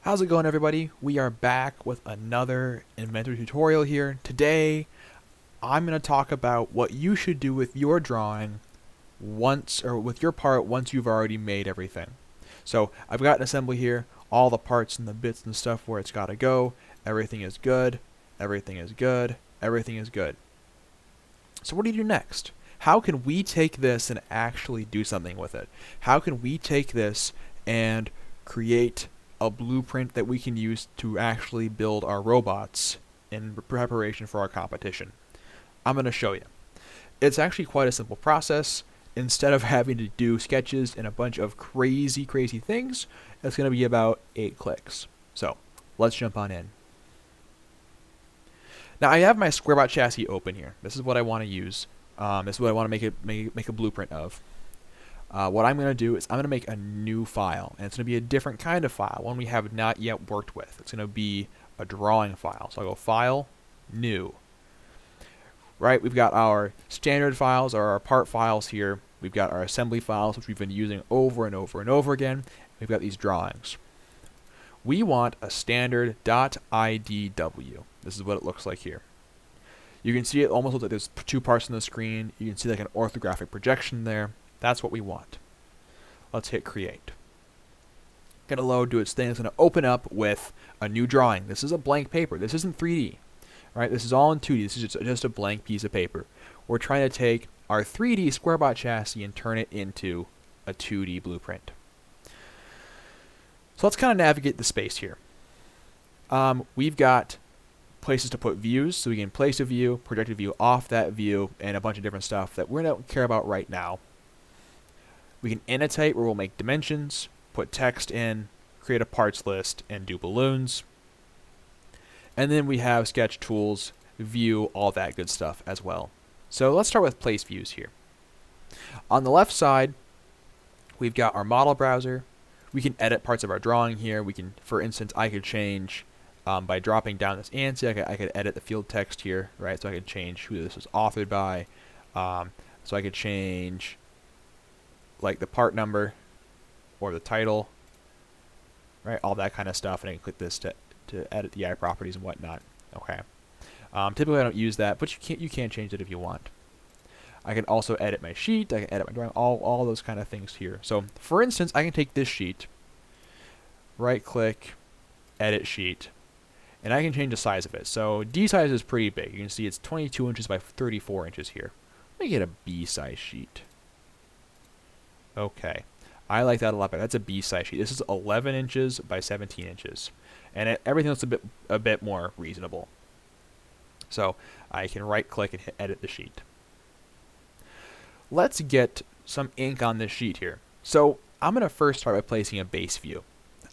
How's it going, everybody? We are back with another Inventor tutorial here. Today, I'm going to talk about what you should do with your drawing with your part once you've already made everything. So I've got an assembly here, all the parts and the bits and stuff where it's got to go. Everything is good. Everything is good. Everything is good. So what do you do next? How can we take this and actually do something with it? How can we take this and create a blueprint that we can use to actually build our robots in preparation for our competition? I'm going to show you. It's actually quite a simple process. Instead of having to do sketches and a bunch of crazy things, it's going to be about 8 clicks. So let's jump on in. Now I have my SquareBot chassis open here. This is what I want to use. This is what I want to make a blueprint of. What I'm going to do is I'm going to make a new file, and it's going to be a different kind of file, one we have not yet worked with. It's going to be a drawing file. So I'll go File, New. Right, we've got our standard files, or our part files here. We've got our assembly files, which we've been using over and over again. We've got these drawings. We want a standard .idw. This is what it looks like here. You can see it almost looks like there's 2 parts on the screen. You can see like an orthographic projection there. That's what we want. Let's hit create. Gonna load, do its thing. It's gonna open up with a new drawing. This is a blank paper. This isn't 3D, right? This is all in 2D. This is just a blank piece of paper. We're trying to take our 3D SquareBot chassis and turn it into a 2D blueprint. So let's kind of navigate the space here. We've got places to put views, so we can place a view, project a view off that view, and a bunch of different stuff that we don't care about right now. We can annotate, where we'll make dimensions, put text in, create a parts list, and do balloons. And then we have sketch tools, view, all that good stuff as well. So let's start with place views here. On the left side, we've got our model browser. We can edit parts of our drawing here. We can, for instance, I could change by dropping down this ANSI, I could edit the field text here, right? So I could change who this was authored by. So I could change like the part number or the title, right? All that kind of stuff, and I can click this to edit the eye properties and whatnot. Okay. Typically I don't use that, but you can change it if you want. I can also edit my sheet. I can edit my drawing. All those kind of things here. So for instance, I can take this sheet, right click, edit sheet, and I can change the size of it. So D size is pretty big. You can see it's 22 inches by 34 inches here. Let me get a B size sheet. Okay, I like that a lot better. That's a B size sheet. This is 11 inches by 17 inches, and everything looks a bit more reasonable. So I can right click and hit edit the sheet. Let's get some ink on this sheet here. So I'm going to first start by placing a base view.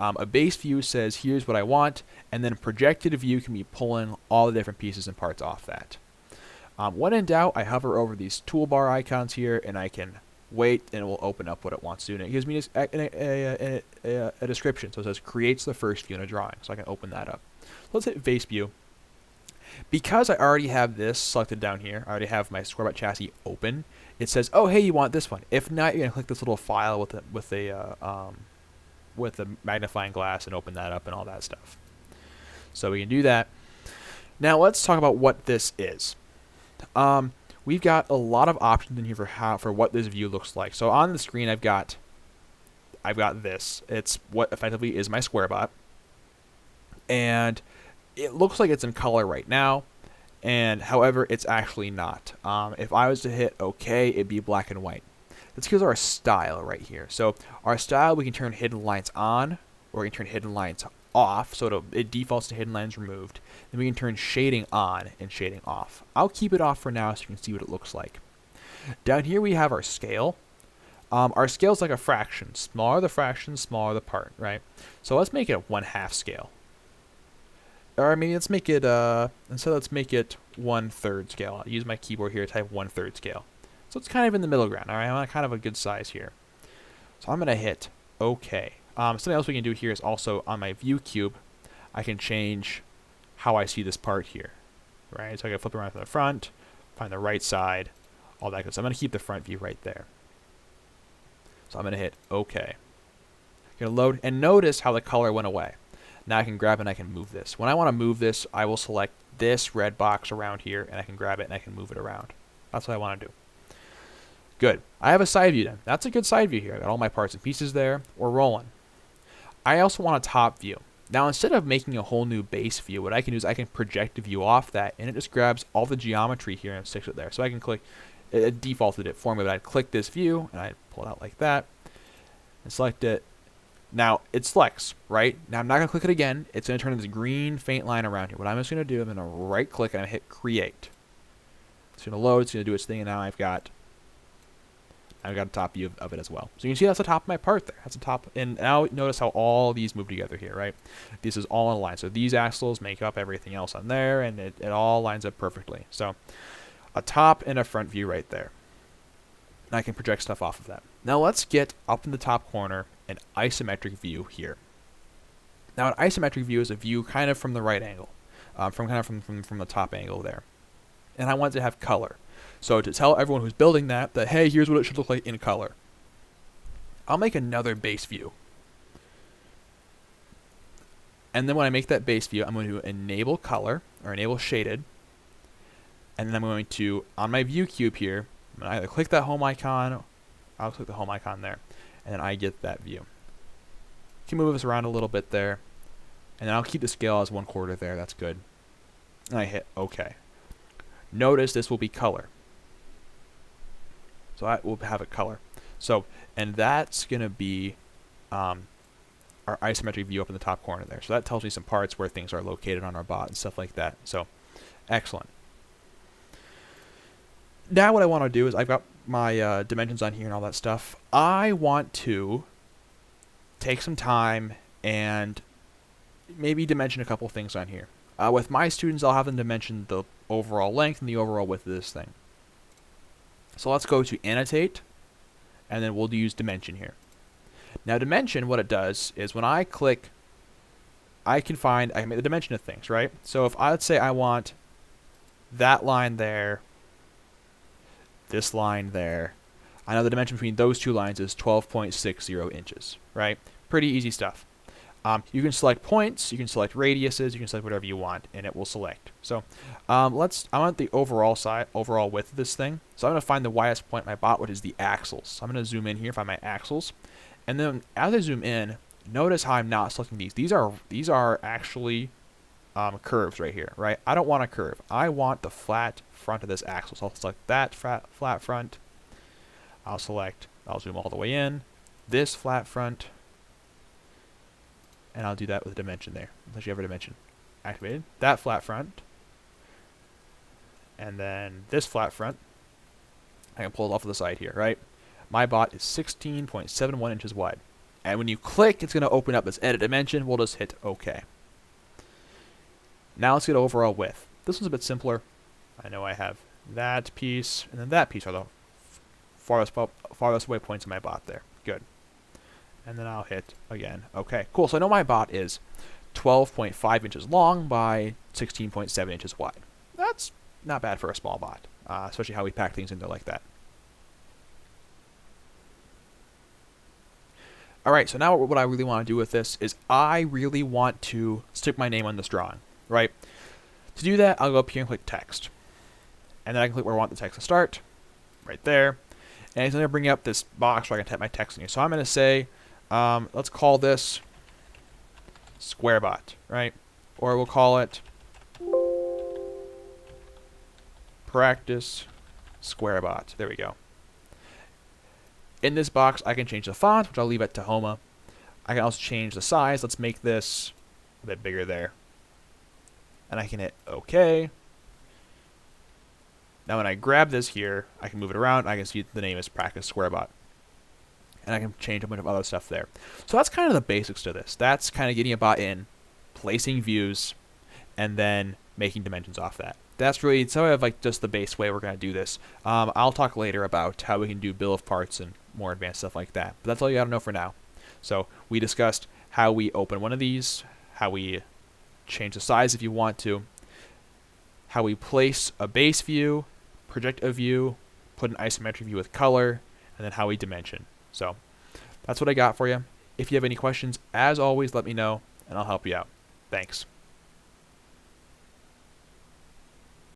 A base view says here's what I want, and then a projected view can be pulling all the different pieces and parts off that. When in doubt, I hover over these toolbar icons here, and I can wait, and it will open up what it wants to do. And it gives me a description. So it says creates the first view in a drawing. So I can open that up. Let's hit base view. Because I already have this selected down here, I already have my SquareBot chassis open. It says, "Oh, hey, you want this one?" If not, you're gonna click this little file with a magnifying glass and open that up and all that stuff. So we can do that. Now let's talk about what this is. We've got a lot of options in here for what this view looks like. So on the screen, I've got this. It's what effectively is my SquareBot, and it looks like it's in color right now, and however, it's actually not. If I was to hit OK, it'd be black and white. That's because of our style right here. So our style, we can turn hidden lines on, or we can turn hidden lines off, so it defaults to hidden lines removed. Then we can turn shading on and shading off. I'll keep it off for now so you can see what it looks like. Down here we have our scale. Our scale is like a fraction. Smaller the fraction, smaller the part, right? So let's make it a 1/2 scale. Or maybe let's make it, let's make it 1/3 scale. I'll use my keyboard here to type 1/3 scale. So it's kind of in the middle ground, all right? I'm kind of a good size here. So I'm going to hit OK. Something else we can do here is also on my view cube, I can change how I see this part here, right? So I can flip around to the front, find the right side, all that good stuff. I'm going to keep the front view right there. So I'm going to hit OK. Going to load, and notice how the color went away. Now I can grab it and I can move this. When I want to move this, I will select this red box around here, and I can grab it and I can move it around. That's what I want to do. Good. I have a side view then. That's a good side view here. I got all my parts and pieces there. We're rolling. I also want a top view. Now, instead of making a whole new base view, what I can do is I can project a view off that, and it just grabs all the geometry here and sticks it there. So I can click, it defaulted it for me, but I'd click this view, and I'd pull it out like that, and select it. Now, it selects, right? Now, I'm not going to click it again. It's going to turn this green faint line around here. What I'm just going to do, I'm going to right-click, and I'm going to hit Create. It's going to load, it's going to do its thing, and now I've got a top view of it as well. So you can see that's the top of my part there. That's the top. And now notice how all these move together here, right? This is all in a line. So these axles make up everything else on there, and it all lines up perfectly. So a top and a front view right there. And I can project stuff off of that. Now let's get up in the top corner an isometric view here. Now an isometric view is a view kind of from the right angle, from the top angle there. And I want it to have color. So to tell everyone who's building that, hey, here's what it should look like in color. I'll make another base view. And then when I make that base view, I'm going to enable color, or enable shaded. And then I'm going to, on my view cube here, I'm going to either click that home icon, I'll click the home icon there, and then I get that view. You can move this around a little bit there. And then I'll keep the scale as 1/4 there, that's good. And I hit OK. Notice this will be color. So I will have a color. So, and that's going to be our isometric view up in the top corner there. So that tells me some parts where things are located on our bot and stuff like that. So, excellent. Now what I want to do is I've got my dimensions on here and all that stuff. I want to take some time and maybe dimension a couple things on here. With my students, I'll have them dimension the overall length and the overall width of this thing. So let's go to Annotate, and then we'll use Dimension here. Now Dimension, what it does is when I click, I can make the dimension of things, right? So if let's say I want that line there, this line there, I know the dimension between those two lines is 12.60 inches, right? Pretty easy stuff. You can select points, you can select radiuses, you can select whatever you want, and it will select. So I want the overall width of this thing. So I'm going to find the widest point in my bot, which is the axles. So I'm going to zoom in here, find my axles, and then as I zoom in, notice how I'm not selecting these. These are actually curves right here, right? I don't want a curve. I want the flat front of this axle. So I'll select that flat front. I'll zoom all the way in, this flat front. And I'll do that with a dimension there, unless you have a dimension activated. That flat front. And then this flat front. I can pull it off to the side here, right? My bot is 16.71 inches wide. And when you click, it's going to open up this edit dimension. We'll just hit OK. Now let's get overall width. This one's a bit simpler. I know I have that piece, and then that piece are the farthest away points in my bot there. Good. And then I'll hit again. Okay, cool. So I know my bot is 12.5 inches long by 16.7 inches wide. That's not bad for a small bot, especially how we pack things in there like that. All right, so now what I really want to do with this is I really want to stick my name on this drawing, right? To do that, I'll go up here and click text. And then I can click where I want the text to start, right there. And it's going to bring up this box where I can type my text in here. So I'm going to say, let's call this SquareBot, right? Or we'll call it Practice SquareBot. There we go. In this box, I can change the font, which I'll leave at Tahoma. I can also change the size. Let's make this a bit bigger there. And I can hit OK. Now when I grab this here, I can move it around. I can see the name is Practice SquareBot. And I can change a bunch of other stuff there. So that's kind of the basics to this. That's kind of getting a bot in, placing views, and then making dimensions off that. That's really sort of like just the base way we're going to do this. I'll talk later about how we can do bill of parts and more advanced stuff like that. But that's all you got to know for now. So we discussed how we open one of these, how we change the size if you want to, how we place a base view, project a view, put an isometric view with color, and then how we dimension. So that's what I got for you. If you have any questions, as always, let me know, and I'll help you out. Thanks.